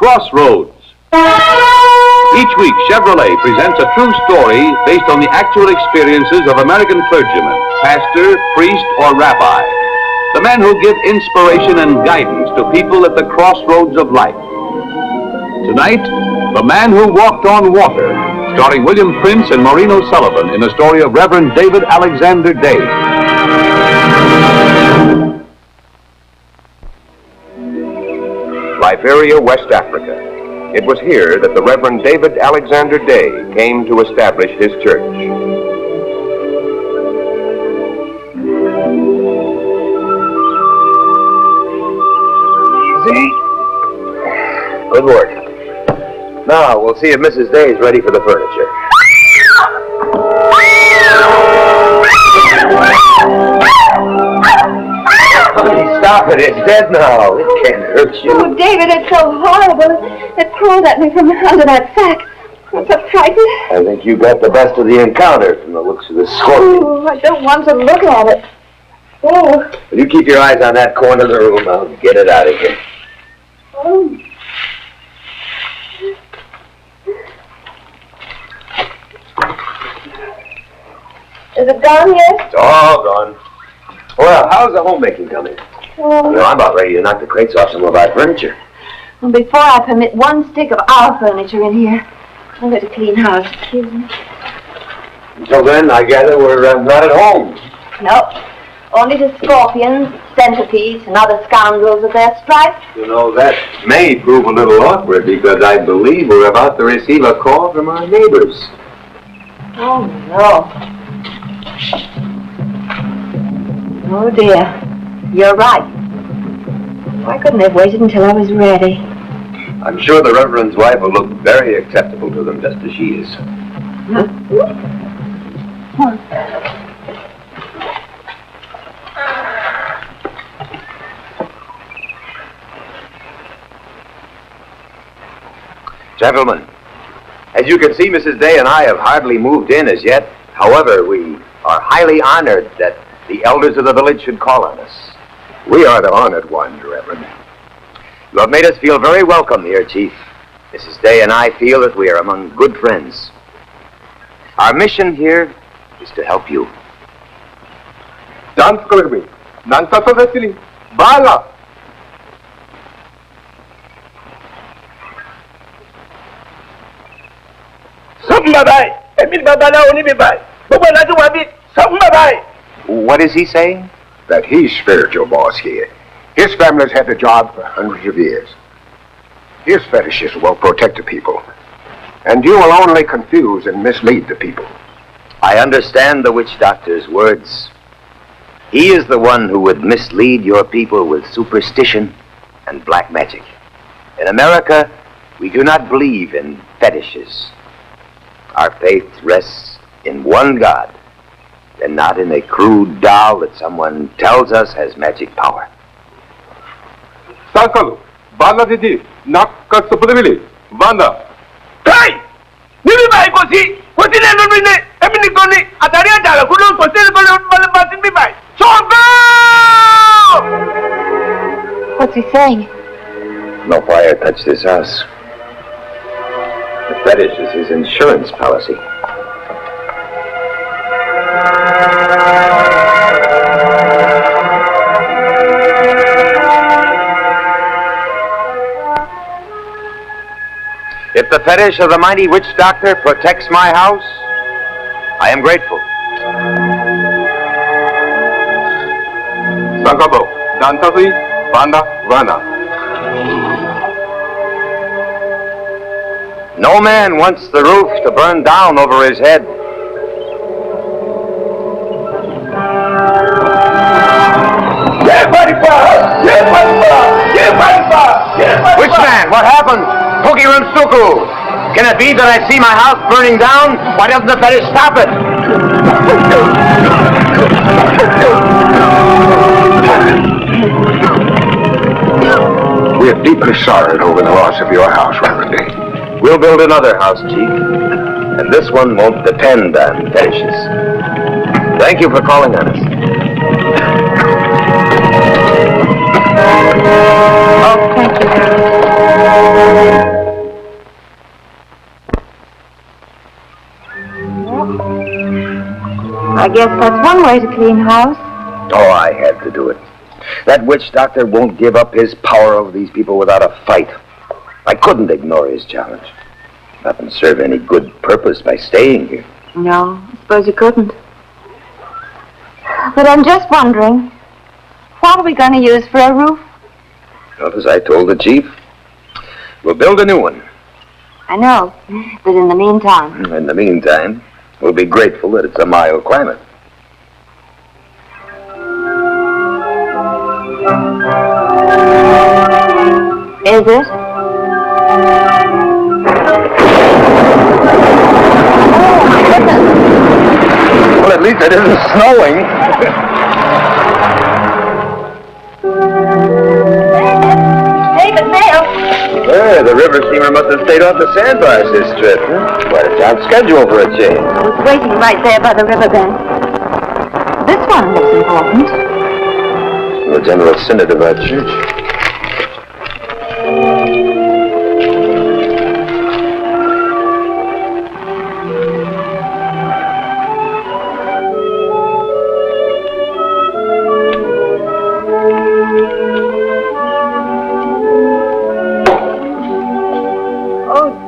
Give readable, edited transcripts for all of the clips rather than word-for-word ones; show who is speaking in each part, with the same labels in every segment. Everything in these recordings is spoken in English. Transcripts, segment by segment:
Speaker 1: Crossroads. Each week, Chevrolet presents a true story based on the actual experiences of American clergymen, pastor, priest, or rabbi. The men who give inspiration and guidance to people at the crossroads of life. Tonight, The Man Who Walked on Water, starring William Prince and Maureen O'Sullivan in the story of Reverend David Alexander Day.
Speaker 2: Liberia, West Africa. It was here that the Reverend David Alexander Day came to establish his church.
Speaker 3: See? Good work. Now, we'll see if Mrs. Day is ready for the furniture. Honey, stop it. It's dead now. It can't hurt you.
Speaker 4: Oh, David, it's so horrible. It crawled at me from under that sack. I'm so frightened.
Speaker 3: I think you got the best of the encounter from the looks of the scorpion.
Speaker 4: Oh, I don't want to look at it. Oh.
Speaker 3: Will you keep your eyes on that corner of the room? I'll get it out of here.
Speaker 4: Oh. Is it gone yet?
Speaker 3: It's all gone. Well, how's the homemaking coming?
Speaker 4: Oh.
Speaker 3: No, I'm about ready to knock the crates off some of our furniture.
Speaker 4: Well, before I permit one stick of our furniture in here, I'm going to clean house. Excuse me.
Speaker 3: Until then, I gather we're not at home.
Speaker 4: No. Only the scorpions, centipedes, and other scoundrels of their stripes.
Speaker 3: You know, that may prove a little awkward because I believe we're about to receive a call from our neighbors.
Speaker 4: Oh, no. Oh, dear. You're right. Why couldn't they have waited until I was ready?
Speaker 3: I'm sure the Reverend's wife will look very acceptable to them just as she is.
Speaker 4: Huh?
Speaker 3: Gentlemen, as you can see, Mrs. Day and I have hardly moved in as yet. However, we are highly honored that the elders of the village should call on us. We are the honored ones, Reverend. You have made us feel very welcome here, Chief. Mrs. Day and I feel that we are among good friends. Our mission here is to help you.
Speaker 2: Dance करबे, नांता तो वैसे बाला.
Speaker 3: What is he saying?
Speaker 2: That he's spiritual boss here. His family's had the job for hundreds of years. His fetishes will protect the people. And you will only confuse and mislead the people.
Speaker 3: I understand the witch doctor's words. He is the one who would mislead your people with superstition and black magic. In America, we do not believe in fetishes. Our faith rests in one God, and not in a crude doll that someone tells us has magic power.
Speaker 2: Sakal, Bala Didi, Nakka Supudavili, Vanda. Hey! Nini Bai Kosi, what's in the Eminiconi, Ataria Dala, who don't possess Malabatin Bibai.
Speaker 4: What's he saying?
Speaker 3: No fire touched this house. The fetish is his insurance policy. If the fetish of the mighty witch doctor protects my house, I am grateful.
Speaker 2: Sangabo, Dantasi, Vanda, Vana.
Speaker 3: No man wants the roof to burn down over his head. Which man? What happened? Pookie Rumstuku. Can it be that I see my house burning down? Why doesn't the fetish stop it?
Speaker 2: We are deeply sorry over the loss of your house, Reverend Day.
Speaker 3: We'll build another house, Chief. And this one won't depend on fetishes. Thank you for calling on us.
Speaker 4: Oh, thank you. I guess that's one way to clean house.
Speaker 3: Oh, I had to do it. That witch doctor won't give up his power over these people without a fight. I couldn't ignore his challenge. Nothing serve any good purpose by staying here.
Speaker 4: No, I suppose you couldn't. But I'm just wondering, what are we going to use for a roof?
Speaker 3: Well, as I told the chief, we'll build a new one.
Speaker 4: I know, but in the meantime...
Speaker 3: In the meantime, we'll be grateful that it's a mild climate.
Speaker 4: Is it? Oh, my goodness.
Speaker 3: Well, at least it isn't snowing.
Speaker 4: David Mail.
Speaker 3: The river steamer must have stayed off the sandbars this trip. Huh? Quite a tight schedule for a change.
Speaker 4: I was waiting right there by the riverbank. This one looks important.
Speaker 3: The general synod of our church.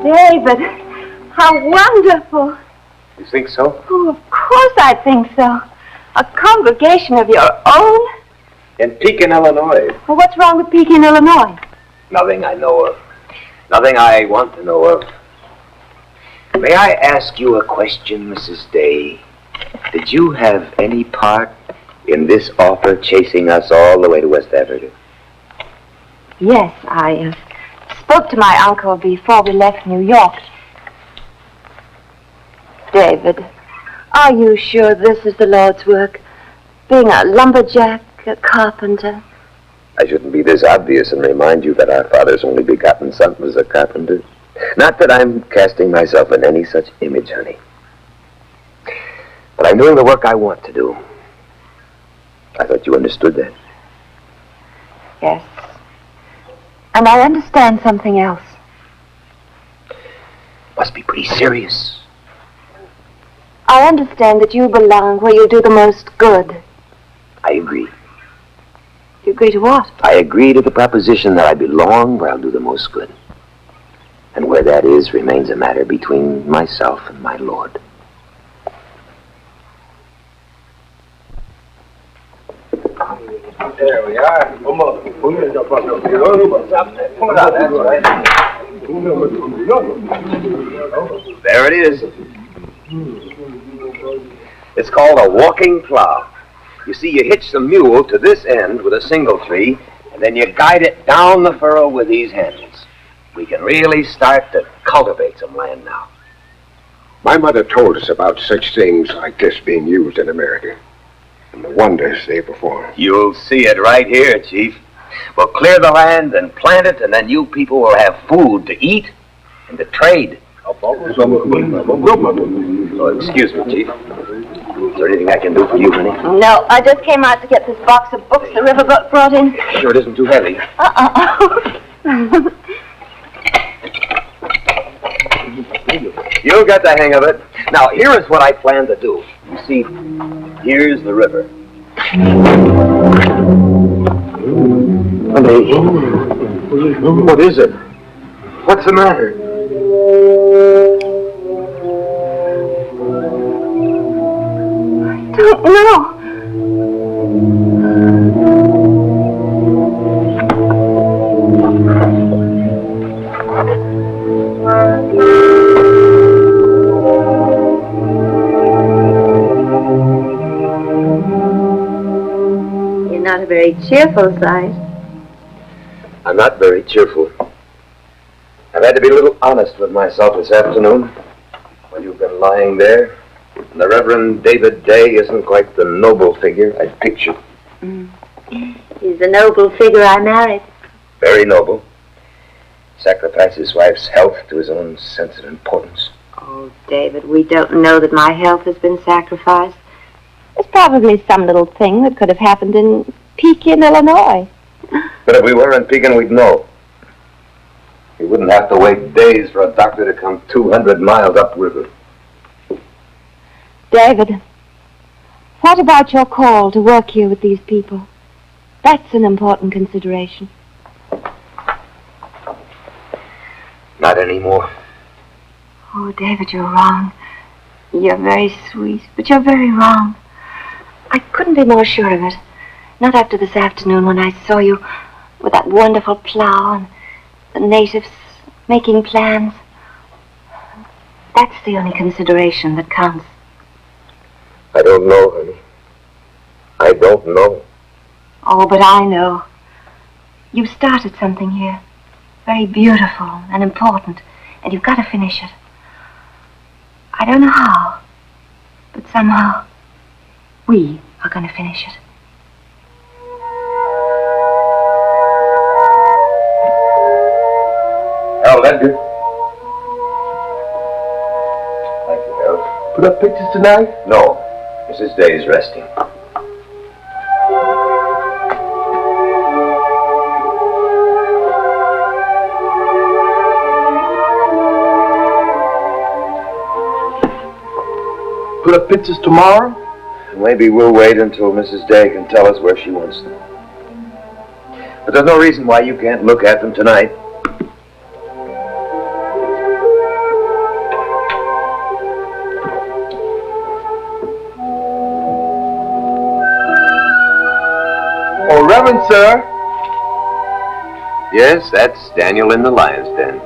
Speaker 4: David, how wonderful.
Speaker 3: You think so?
Speaker 4: Oh, of course I think so. A congregation of your own?
Speaker 3: In Pekin, Illinois.
Speaker 4: Well, what's wrong with Pekin, Illinois?
Speaker 3: Nothing I know of. Nothing I want to know of. May I ask you a question, Mrs. Day? Did you have any part in this offer chasing us all the way to West Africa?
Speaker 4: Yes, I spoke to my uncle before we left New York. David, are you sure this is the Lord's work? Being a lumberjack, a carpenter?
Speaker 3: I shouldn't be this obvious and remind you that our father's only begotten son was a carpenter. Not that I'm casting myself in any such image, honey. But I'm doing the work I want to do. I thought you understood that.
Speaker 4: Yes. And I understand something else.
Speaker 3: Must be pretty serious.
Speaker 4: I understand that you belong where you do the most good.
Speaker 3: I agree.
Speaker 4: You agree to what?
Speaker 3: I agree to the proposition that I belong where I'll do the most good. And where that is remains a matter between myself and my Lord.
Speaker 2: There we are.
Speaker 3: There it is. It's called a walking plow. You see, you hitch the mule to this end with a single tree, and then you guide it down the furrow with these handles. We can really start to cultivate some land now.
Speaker 2: My mother told us about such things like this being used in America, and the wonders they perform.
Speaker 3: You'll see it right here, Chief. We'll clear the land and plant it, and then you people will have food to eat and to trade. Oh, excuse me, Chief. Is there anything I can do for you, honey?
Speaker 4: No, I just came out to get this box of books the riverboat brought in.
Speaker 3: Sure it isn't too heavy. You'll get the hang of it. Now, here is what I plan to do. You see, here's the river. Honey, what is it? What's the matter?
Speaker 4: I don't know. You're not a very cheerful sight.
Speaker 3: I'm not very cheerful. I've had to be a little honest with myself this afternoon. While you've been lying there, and the Reverend David Day isn't quite the noble figure I'd pictured.
Speaker 4: He's the noble figure I married.
Speaker 3: Very noble. Sacrificed his wife's health to his own sense of importance.
Speaker 4: Oh, David, we don't know that my health has been sacrificed. It's probably some little thing that could have happened in Pekin, Illinois.
Speaker 3: But if we were in Pekin, we'd know. We wouldn't have to wait days for a doctor to come 200 miles upriver.
Speaker 4: David, What about your call to work here with these people? That's an important consideration.
Speaker 3: Not anymore.
Speaker 4: Oh, David, you're wrong. You're very sweet, but you're very wrong. I couldn't be more sure of it. Not after this afternoon when I saw you with that wonderful plow and the natives making plans. That's the only consideration that counts.
Speaker 3: I don't know, honey. I don't know.
Speaker 4: Oh, but I know. You've started something here. Very beautiful and important, and you've got to finish it. I don't know how, but somehow we are going to finish it.
Speaker 3: Harold Edgar. Thank you, Harold.
Speaker 2: Put up pictures tonight?
Speaker 3: No. Mrs. Day is resting.
Speaker 2: Put up pictures tomorrow?
Speaker 3: Maybe we'll wait until Mrs. Day can tell us where she wants them. But there's no reason why you can't look at them tonight.
Speaker 2: Oh, Reverend Sir.
Speaker 3: Yes, that's Daniel in the lion's den.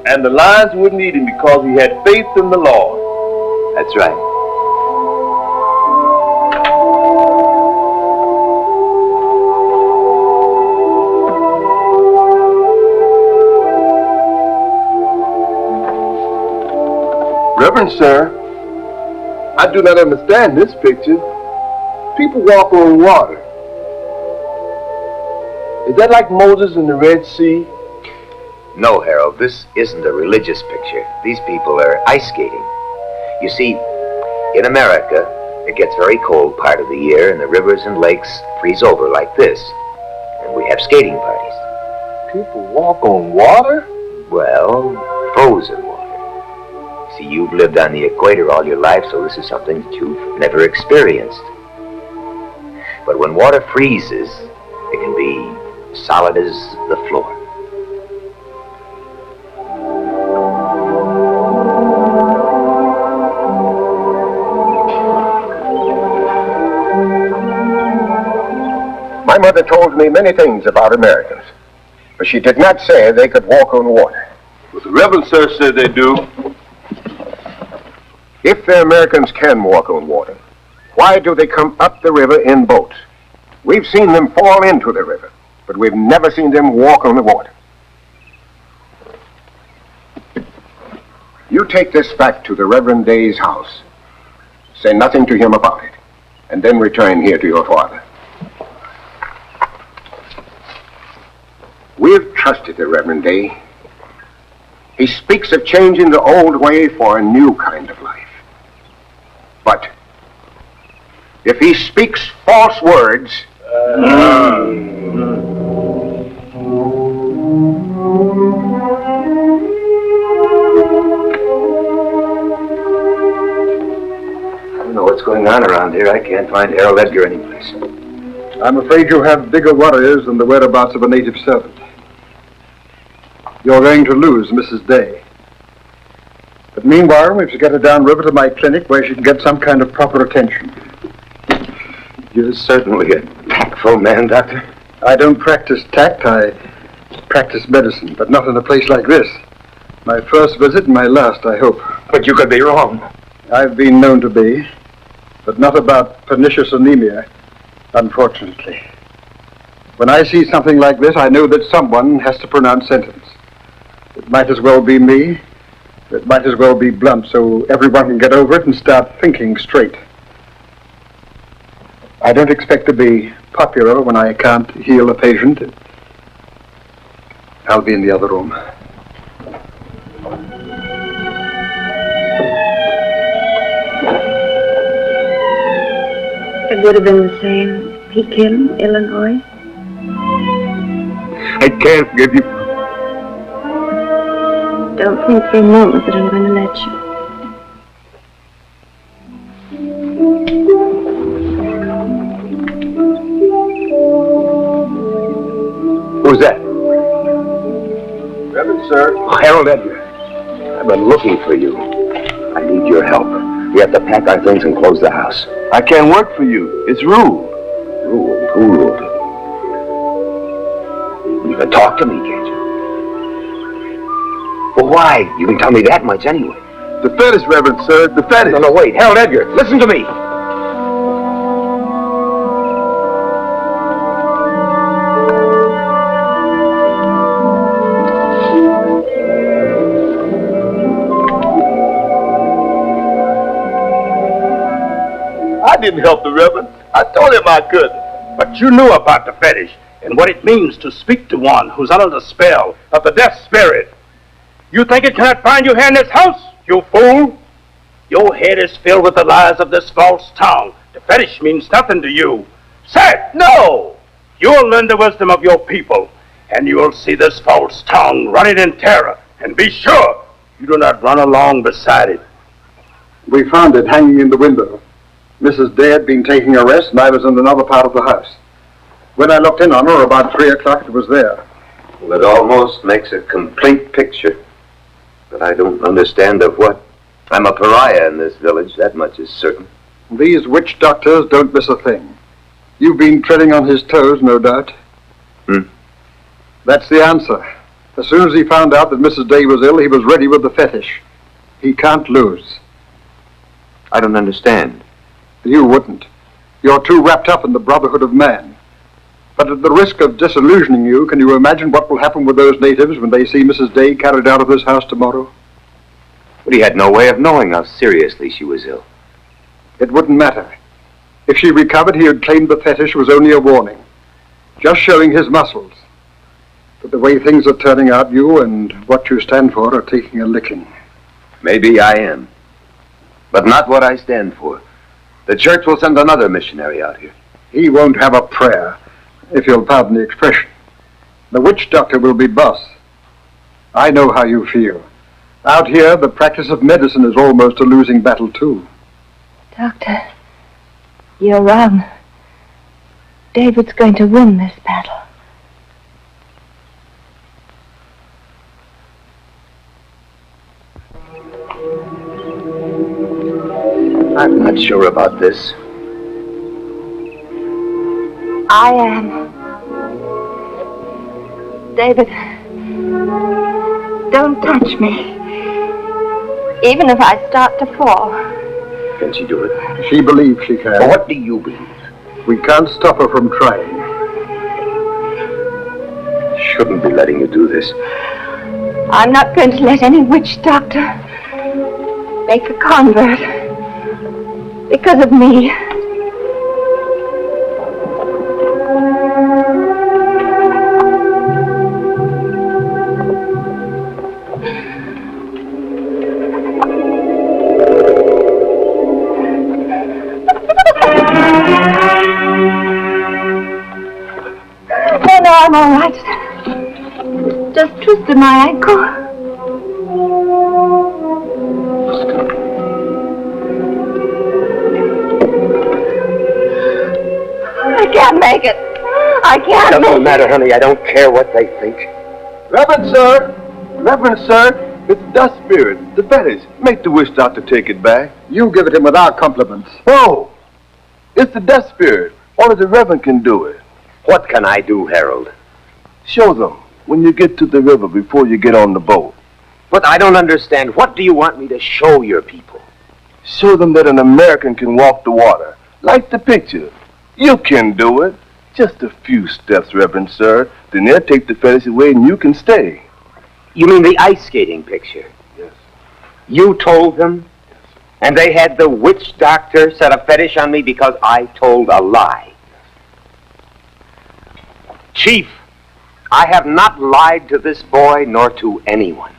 Speaker 2: And the lions wouldn't eat him because he had faith in the Lord.
Speaker 3: That's right.
Speaker 2: Reverend Sir, I do not understand this picture. People walk on water. Is that like Moses in the Red Sea?
Speaker 3: No, Harold, this isn't a religious picture. These people are ice skating. You see, in America, it gets very cold part of the year, and the rivers and lakes freeze over like this. And we have skating parties.
Speaker 2: People walk on water?
Speaker 3: Well, frozen water. See, you've lived on the equator all your life, so this is something that you've never experienced. But when water freezes, it can be solid as the floor.
Speaker 5: My mother told me many things about Americans, but she did not say they could walk on water.
Speaker 2: Well, the Reverend Sir said they do.
Speaker 5: If the Americans can walk on water, why do they come up the river in boats? We've seen them fall into the river, but we've never seen them walk on the water. You take this fact to the Reverend Day's house. Say nothing to him about it, and then return here to your father. We've trusted the Reverend Day. He speaks of changing the old way for a new kind of life. But if he speaks false words,
Speaker 3: I don't know what's going on around here. I can't find Harold Edgar anyplace.
Speaker 6: I'm afraid you have bigger worries than the whereabouts of a native servant. You're going to lose Mrs. Day. But meanwhile, we've to get her downriver to my clinic where she can get some kind of proper attention.
Speaker 3: You're certainly a tactful man, Doctor.
Speaker 6: I don't practice tact, I practice medicine, but not in a place like this. My first visit and my last, I hope.
Speaker 3: But you could be wrong.
Speaker 6: I've been known to be, but not about pernicious anemia, unfortunately. When I see something like this, I know that someone has to pronounce sentence. It might as well be me. It might as well be blunt, so everyone can get over it and start thinking straight. I don't expect to be popular when I can't heal a patient. I'll be in the other room.
Speaker 4: It would have been the same. Pekin, Illinois.
Speaker 2: I can't forgive you.
Speaker 4: Don't think for a moment that I'm going to let you.
Speaker 5: Reverend sir.
Speaker 3: Oh, Harold Edgar, I've been looking for you. I need your help. We have to pack our things and close the house.
Speaker 2: I can't work for you. It's ruled.
Speaker 3: Ruled? Who ruled it? You can talk to me, can't you? Well, why? You can tell me that much anyway.
Speaker 2: The fetish, Reverend sir. The fetish.
Speaker 3: No, wait. Harold Edgar, listen to me.
Speaker 2: I didn't help the Reverend. I told him I could.
Speaker 7: But you knew about the fetish and what it means to speak to one who's under the spell of the death spirit. You think it cannot find you here in this house, you fool? Your head is filled with the lies of this false tongue. The fetish means nothing to you. Say it! No! You'll learn the wisdom of your people, and you'll see this false tongue running in terror. And be sure you do not run along beside it.
Speaker 6: We found it hanging in the window. Mrs. Day had been taking a rest, and I was in another part of the house. When I looked in on her about 3 o'clock, it was there.
Speaker 3: Well, it almost makes a complete picture. But I don't understand of what. I'm a pariah in this village, that much is certain.
Speaker 6: These witch doctors don't miss a thing. You've been treading on his toes, no doubt. That's the answer. As soon as he found out that Mrs. Day was ill, he was ready with the fetish. He can't lose.
Speaker 3: I don't understand.
Speaker 6: You wouldn't. You're too wrapped up in the brotherhood of man. But at the risk of disillusioning you, can you imagine what will happen with those natives when they see Mrs. Day carried out of this house tomorrow?
Speaker 3: But he had no way of knowing how seriously she was ill.
Speaker 6: It wouldn't matter. If she recovered, he had claimed the fetish was only a warning. Just showing his muscles. But the way things are turning out, you and what you stand for are taking a licking.
Speaker 3: Maybe I am. But not what I stand for. The church will send another missionary out here.
Speaker 6: He won't have a prayer, if you'll pardon the expression. The witch doctor will be boss. I know how you feel. Out here, the practice of medicine is almost a losing battle, too.
Speaker 4: Doctor, you're wrong. David's going to win this battle.
Speaker 3: I'm not sure about this.
Speaker 4: I am. David, don't touch me. Even if I start to fall.
Speaker 3: Can she do it?
Speaker 6: She believes she can.
Speaker 3: Well, what do you believe?
Speaker 6: We can't stop her from trying.
Speaker 3: Shouldn't be letting you do this.
Speaker 4: I'm not going to let any witch doctor make a convert because of me. No, I'm all right. Just twisted my ankle. I can't make it. I can't make it.
Speaker 3: Doesn't matter, honey. I don't care what they think.
Speaker 2: Reverend sir, it's dust spirit, the fetish. Make the witch doctor take it back.
Speaker 6: You give it him with our compliments.
Speaker 2: No, it's the dust spirit. Only the Reverend can do it.
Speaker 3: What can I do, Harold?
Speaker 2: Show them when you get to the river before you get on the boat.
Speaker 3: But I don't understand. What do you want me to show your people?
Speaker 2: Show them that an American can walk the water. Like the picture. You can do it. Just a few steps, Reverend sir. Then they'll take the fetish away and you can stay.
Speaker 3: You mean the ice skating picture?
Speaker 2: Yes.
Speaker 3: You told them? And they had the witch doctor set a fetish on me because I told a lie. Chief, I have not lied to this boy nor to anyone.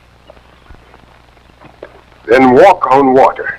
Speaker 5: Then walk on water.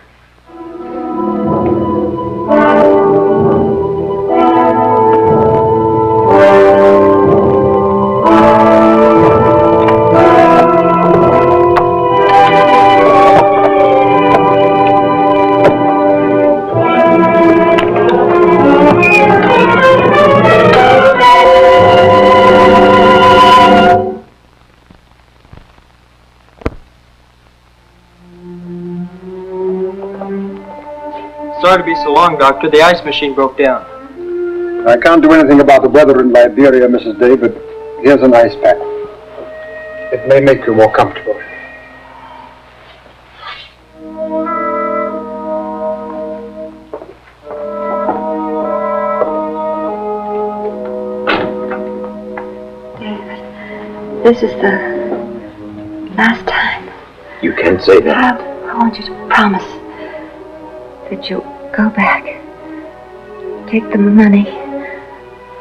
Speaker 8: Sorry to be so long, Doctor. The ice machine broke down.
Speaker 6: I can't do anything about the weather in Liberia, Mrs. Day, but here's an ice pack. It may make you more comfortable.
Speaker 4: David, this is the last time.
Speaker 3: You can't say that.
Speaker 4: I want you to promise that you'll go back. Take the money,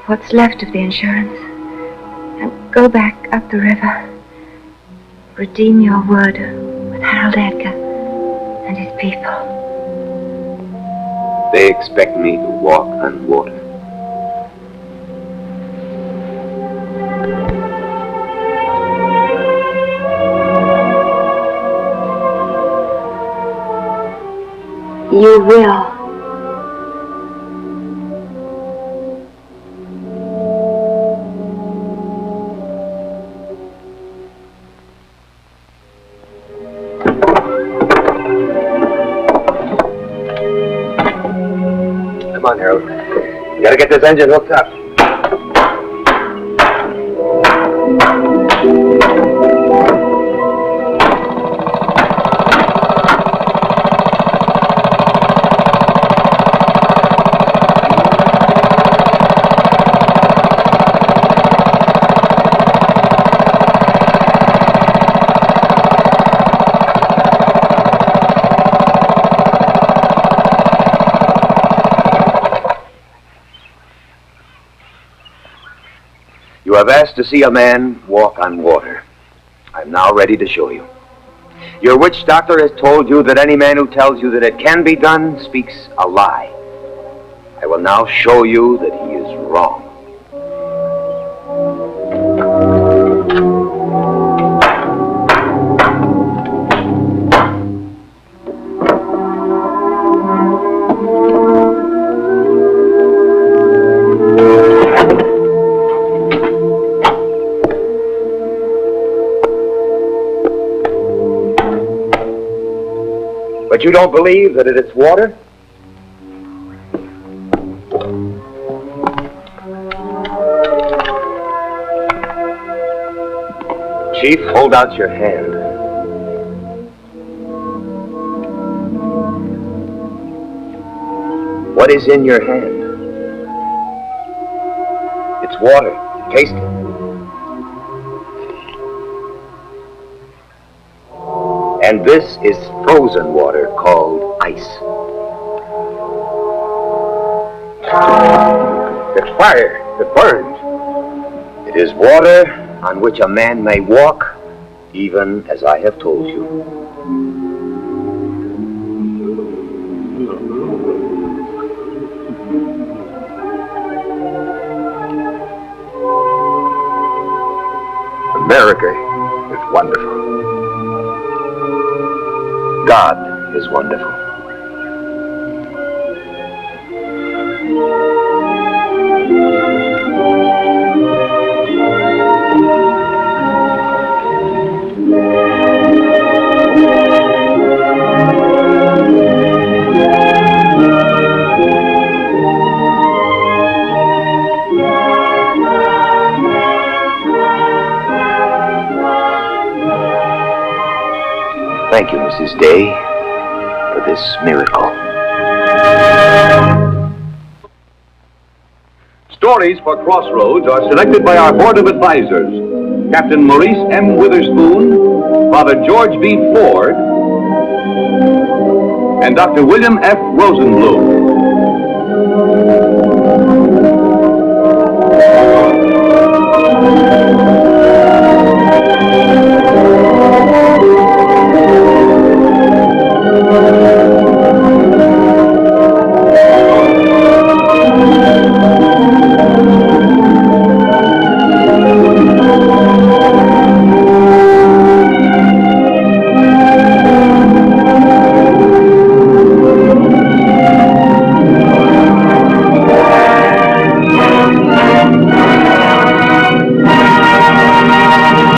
Speaker 4: what's left of the insurance, and go back up the river. Redeem your word with Harold Edgar and his people.
Speaker 3: They expect me to walk on water.
Speaker 4: You will.
Speaker 3: Come on, Harold. You gotta get this engine hooked up. You have asked to see a man walk on water. I'm now ready to show you. Your witch doctor has told you that any man who tells you that it can be done speaks a lie. I will now show you that he is wrong. But you don't believe that it is water? Chief, hold out your hand. What is in your hand? It's water. Taste it. And this is frozen water called ice. It's fire. It burns. It is water on which a man may walk, even as I have told you. America is wonderful. God is wonderful. Thank you, Mrs. Day, for this miracle.
Speaker 1: Stories for Crossroads are selected by our Board of Advisors, Captain Maurice M. Witherspoon, Father George B. Ford, and Dr. William F. Rosenblum.